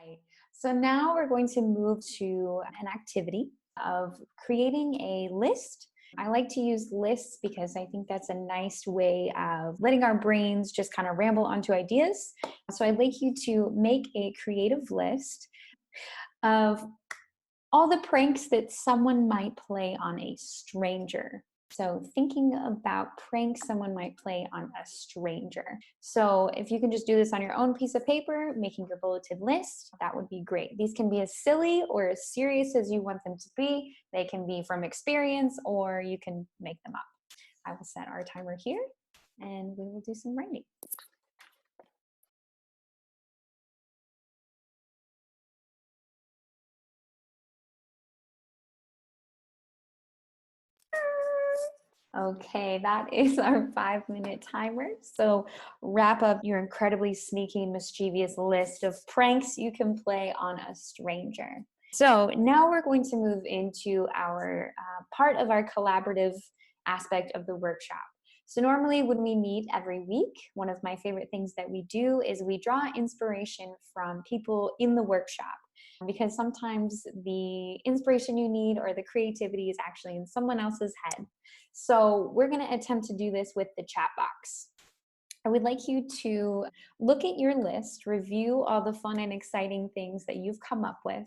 Right. So now we're going to move to an activity of creating a list. I like to use lists because I think that's a nice way of letting our brains just kind of ramble onto ideas. So I'd like you to make a creative list of all the pranks that someone might play on a stranger. So thinking about pranks someone might play on a stranger. So if you can just do this on your own piece of paper, making your bulleted list, that would be great. These can be as silly or as serious as you want them to be. They can be from experience or you can make them up. I will set our timer here and we will do some writing. Okay, that is our 5-minute timer. So wrap up your incredibly sneaky and mischievous list of pranks you can play on a stranger. So now we're going to move into our part of our collaborative aspect of the workshop. So normally when we meet every week, one of my favorite things that we do is we draw inspiration from people in the workshop, because sometimes the inspiration you need or the creativity is actually in someone else's head. So we're going to attempt to do this with the chat box. I would like you to look at your list, review all the fun and exciting things that you've come up with,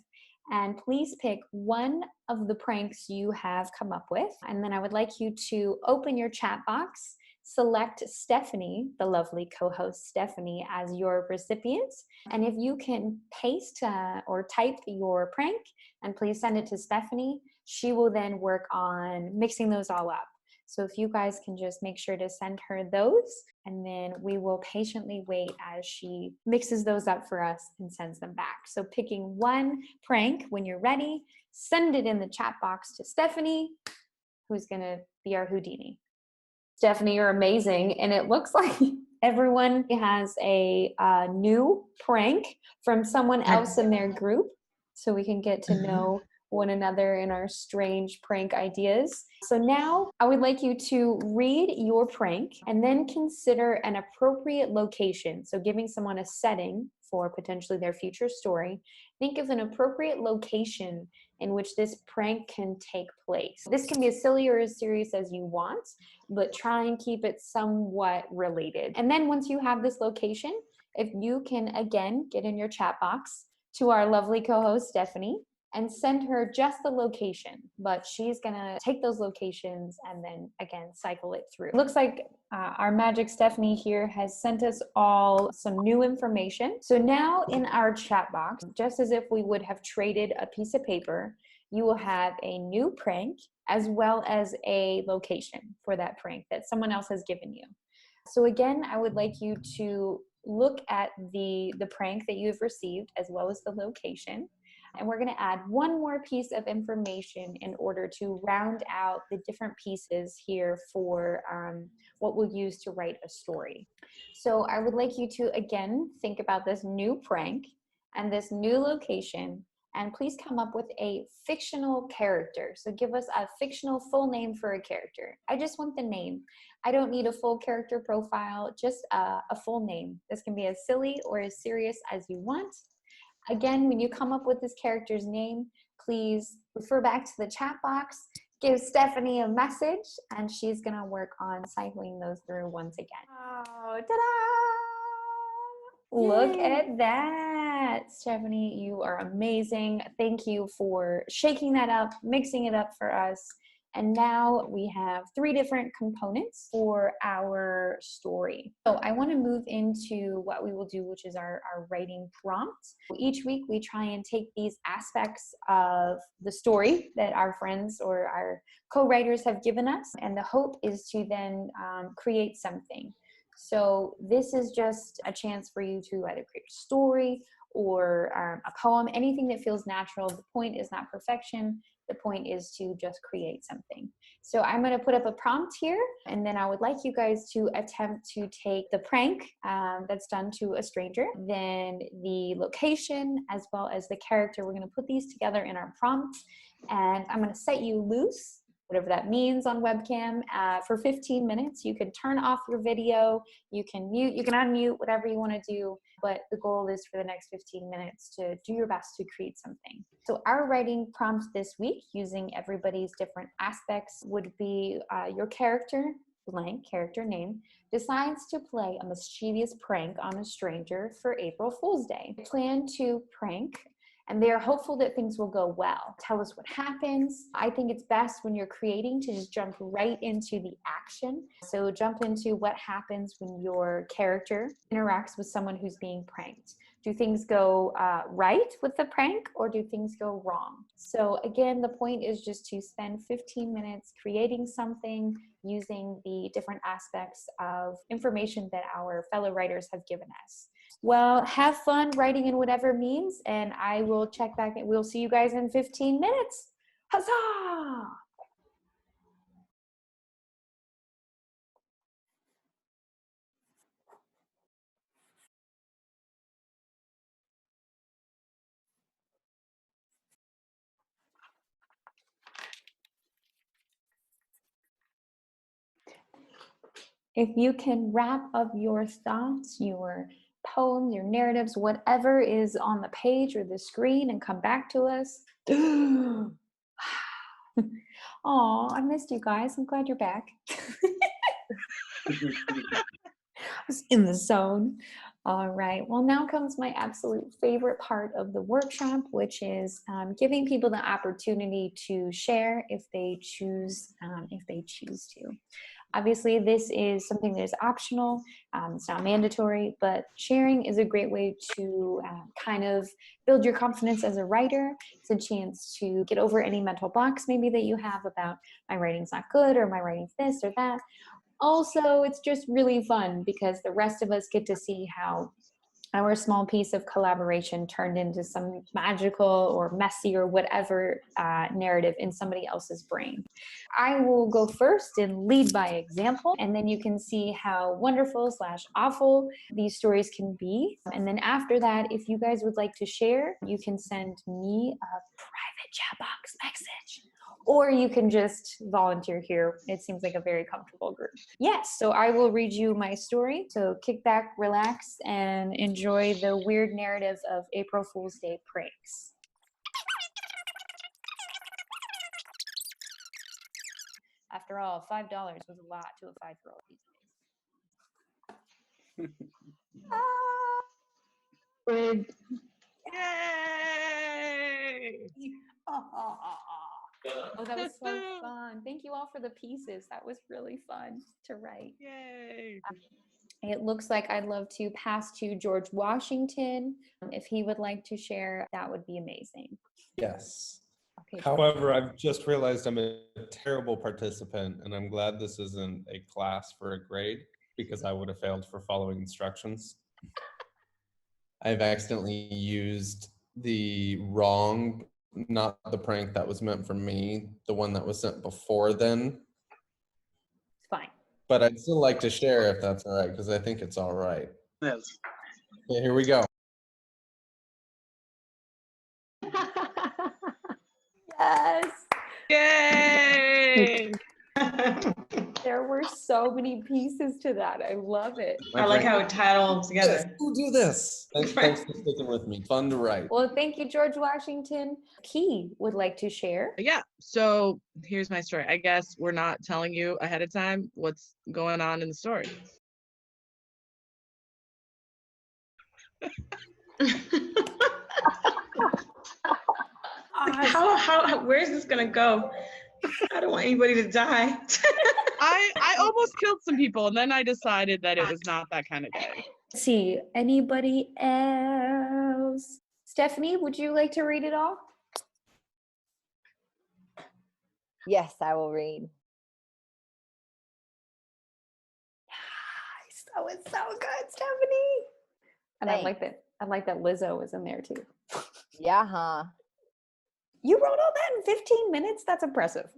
and please pick one of the pranks you have come up with. And then I would like you to open your chat box, select Stephanie, the lovely co-host Stephanie, as your recipient. And if you can paste or type your prank and please send it to Stephanie, she will then work on mixing those all up. So if you guys can just make sure to send her those, and then we will patiently wait as she mixes those up for us and sends them back. So picking one prank when you're ready, send it in the chat box to Stephanie, who's gonna be our Houdini. Stephanie, you're amazing. And it looks like everyone has a new prank from someone else in their group, so we can get to know one another in our strange prank ideas. So now I would like you to read your prank and then consider an appropriate location. So giving someone a setting for potentially their future story, think of an appropriate location in which this prank can take place. This can be as silly or as serious as you want, but try and keep it somewhat related. And then once you have this location, if you can again get in your chat box to our lovely co-host Stephanie and send her just the location, but she's gonna take those locations and then again cycle it through. It looks like our magic Stephanie here has sent us all some new information. So now in our chat box, just as if we would have traded a piece of paper, you will have a new prank as well as a location for that prank that someone else has given you. So again, I would like you to look at the prank that you've received as well as the location. And we're going to add one more piece of information in order to round out the different pieces here for what we'll use to write a story. So I would like you to, again, think about this new prank and this new location, and please come up with a fictional character. So give us a fictional full name for a character. I just want the name. I don't need a full character profile, just a full name. This can be as silly or as serious as you want. Again, when you come up with this character's name, please refer back to the chat box, give Stephanie a message, and she's gonna work on cycling those through once again. Oh, ta-da! Look at that. Stephanie, you are amazing. Thank you for shaking that up, mixing it up for us. And now we have 3 different components for our story. So I want to move into what we will do, which is our writing prompt. Each week we try and take these aspects of the story that our friends or our co-writers have given us, and the hope is to then create something. So this is just a chance for you to either create a story or a poem, anything that feels natural. The point is not perfection. The point is to just create something. So I'm going to put up a prompt here, and then I would like you guys to attempt to take the prank that's done to a stranger, then the location, as well as the character. We're going to put these together in our prompt, and I'm going to set you loose whatever that means on webcam, for 15 minutes. You can turn off your video, you can mute, you can unmute, whatever you want to do. But the goal is for the next 15 minutes to do your best to create something. So our writing prompt this week, using everybody's different aspects, would be your character, blank character name, decides to play a mischievous prank on a stranger for April Fool's Day. They plan to prank, and they are hopeful that things will go well. Tell us what happens. I think it's best when you're creating to just jump right into the action. So jump into what happens when your character interacts with someone who's being pranked. Do things go right with the prank, or do things go wrong? So again, the point is just to spend 15 minutes creating something using the different aspects of information that our fellow writers have given us. Well, have fun writing in whatever means, and I will check back and we'll see you guys in 15 minutes. Huzzah! If you can wrap up your thoughts, your poems, your narratives, whatever is on the page or the screen, and come back to us. Oh, I missed you guys. I'm glad you're back. I was in the zone. All right. Well, now comes my absolute favorite part of the workshop, which is giving people the opportunity to share if they choose to. Obviously, this is something that is optional. It's not mandatory, but sharing is a great way to kind of build your confidence as a writer. It's a chance to get over any mental blocks maybe that you have about my writing's not good or my writing's this or that. Also, it's just really fun because the rest of us get to see how our small piece of collaboration turned into some magical or messy or whatever narrative in somebody else's brain. I will go first and lead by example, and then you can see how wonderful / awful these stories can be. And then after that, if you guys would like to share, you can send me a private chat box message, or you can just volunteer here. It seems like a very comfortable group. Yes, so I will read you my story. So kick back, relax, and enjoy the weird narrative of April Fool's Day pranks. After all, $5 was a lot to a 5-year-old these days. Yay! Oh, that was so fun. Thank you all for the pieces. That was really fun to write. Yay! It looks like I'd love to pass to George Washington. If he would like to share, that would be amazing. Yes. Okay, However, I've just realized I'm a terrible participant, and I'm glad this isn't a class for a grade because I would have failed for following instructions. I've accidentally used the wrong, not the prank that was meant for me, the one that was sent before then. It's fine. But I'd still like to share if that's all right, because I think it's all right. Yes. Okay, here we go. Yes. Yay! There were so many pieces to that. I love it. I like how it tied all together. We'll do this. Thanks for sticking with me. Fun to write. Well, thank you, George Washington. Key would like to share. Yeah, so here's my story. I guess we're not telling you ahead of time what's going on in the story. Where's this gonna go? I don't want anybody to die. I almost killed some people, and then I decided that it was not that kind of day. Let's see, anybody else? Stephanie, would you like to read it all? Yes, I will read. Nice. That was so good, Stephanie. And I like that Lizzo was in there too. Yeah, huh? You wrote all that in 15 minutes? That's impressive.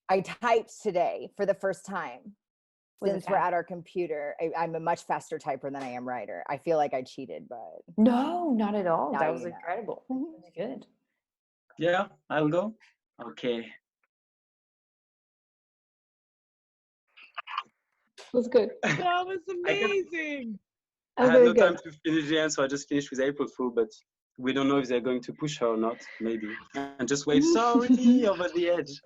I typed today for the first time. With a Since we're tab. at our computer, I'm a much faster typer than I am writer. I feel like I cheated, but No, not at all. Now That you was know. incredible. That was good. Yeah, I'll go. Okay. was good. That was I kept- amazing. I had Very no good. time to finish the end, so I just finished with April Fool, but we don't know if they're going to push her or not, maybe. And just wave sorry over the edge.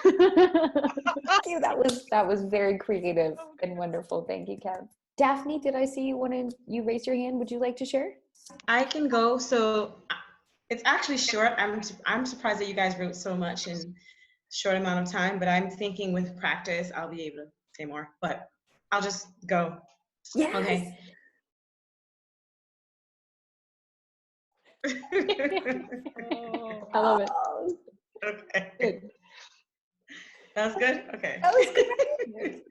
Thank you. That was very creative and wonderful. Thank you, Kev. Daphne, did I see you raise your hand? Would you like to share? I can go. So it's actually short. I'm surprised that you guys wrote so much in short amount of time, but I'm thinking with practice I'll be able to say more. But I'll just go. Yes. Okay. I love it. Oh, Okay. Good. That was good. Okay. that was great.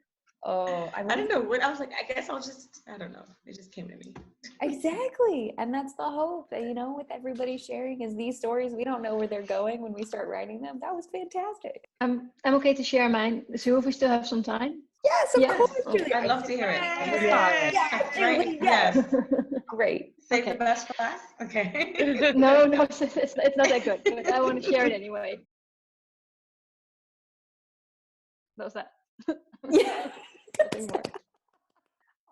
Oh, I don't know what I was like. I guess I don't know. It just came to me. Exactly. And that's the hope that, with everybody sharing is these stories, we don't know where they're going when we start writing them. That was fantastic. I'm okay to share mine. So if we still have some time. Yes, of Yes. course, Oh, Julia. I'd love to hear it. Yay. Yes, Right? Julie, Yes. Great. Save Okay. the best for last. Okay. No, it's not that good, but I want to share it anyway. That was that. Yeah. Nothing more.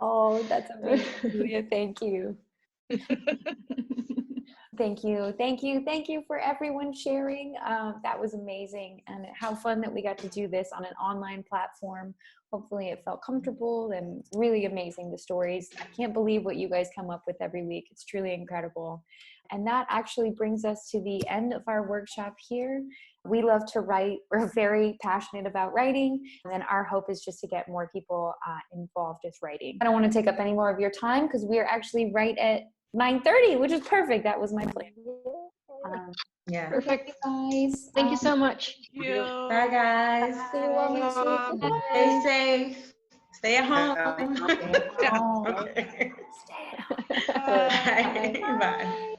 Oh, that's amazing, Julia. Thank you. Thank you. Thank you. Thank you for everyone sharing. That was amazing. And how fun that we got to do this on an online platform. Hopefully it felt comfortable and really amazing, the stories. I can't believe what you guys come up with every week. It's truly incredible. And that actually brings us to the end of our workshop here. We love to write. We're very passionate about writing. And our hope is just to get more people involved with writing. I don't want to take up any more of your time because we are actually right at 9:30, which is perfect. That was my plan. Yeah. Perfect. Guys, Thank you so much. Thank you. Bye, guys. see you all next week. Bye. Stay safe. Stay at home. Stay at home. Okay. Stay at home. Bye. Bye. Bye.